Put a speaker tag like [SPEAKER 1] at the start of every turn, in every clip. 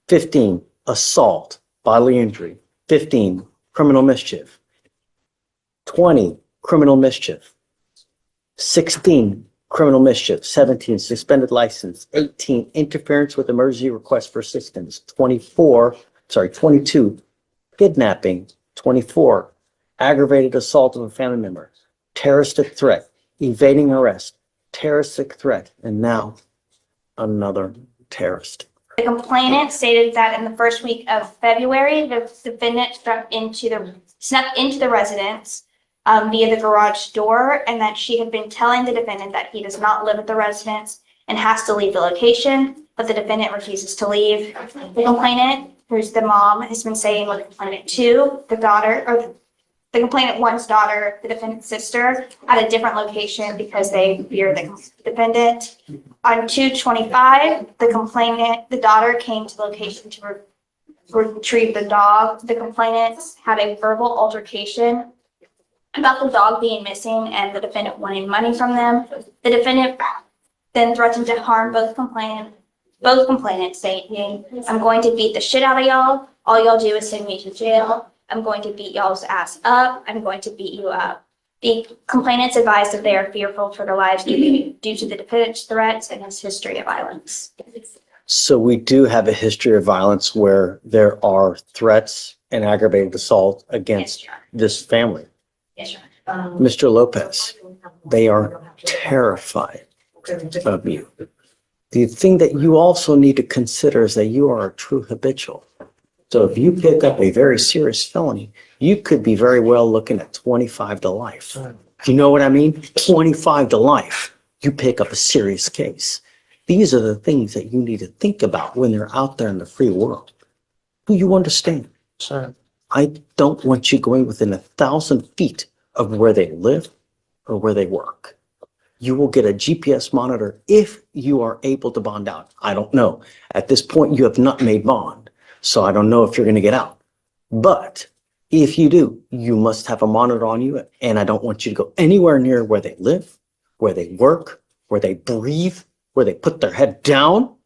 [SPEAKER 1] 15, assault, bodily injury. 15, criminal mischief. 20, criminal mischief. 16, criminal mischief. 17, suspended license. 18, interference with emergency request for assistance. 22, kidnapping. 24, aggravated assault of a family member. Terroristic threat, evading arrest, terroristic threat, and now another terrorist.
[SPEAKER 2] The complainant stated that in the first week of February, the defendant snuck into the residence via the garage door, and that she had been telling the defendant that he does not live at the residence and has to leave the location, but the defendant refuses to leave. The complainant, who's the mom, has been saying with the complainant two, the daughter, or the complainant one's daughter, the defendant's sister, at a different location because they fear the defendant. On 2/25, the daughter came to the location to retrieve the dog. The complainants had a verbal altercation about the dog being missing and the defendant wanting money from them. The defendant then threatened to harm both complainants, saying, "I'm going to beat the shit out of y'all. All y'all do is send me to jail. I'm going to beat y'all's ass up. I'm going to beat you up." The complainants advised that they are fearful for their lives due to the defendant's threats and his history of violence.
[SPEAKER 1] So we do have a history of violence where there are threats and aggravated assault against
[SPEAKER 2] Yes,
[SPEAKER 1] this family.
[SPEAKER 2] Yes, sir.
[SPEAKER 1] Mr. Lopez, they are terrified of you. The thing that you also need to consider is that you are a true habitual. So if you pick up a very serious felony, you could be very well looking at 25 to life. You know what I mean? 25 to life. You pick up a serious case. These are the things that you need to think about when they're out there in the free world. Do you understand?
[SPEAKER 3] Sir.
[SPEAKER 1] I don't want you going within 1,000 feet of where they live or where they work. You will get a GPS monitor if you are able to bond out. I don't know. At this point, you have not made bond. So I don't know if you're going to get out. But if you do, you must have a monitor on you. And I don't want you to go anywhere near where they live, where they work, where they breathe, where they put their head down.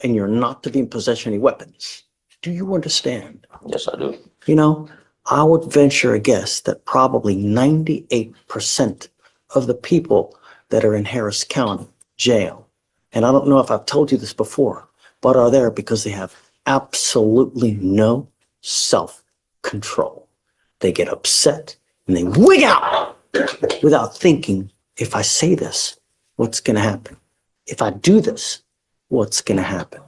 [SPEAKER 1] And you're not to be in possession of any weapons. Do you understand?
[SPEAKER 3] Yes, I do.
[SPEAKER 1] You know, I would venture a guess that probably 98% of the people that are in Harris County jail, and I don't know if I've told you this before, but are there because they have absolutely no self-control. They get upset and they wig out without thinking, if I say this, what's going to happen? If I do this, what's going to happen?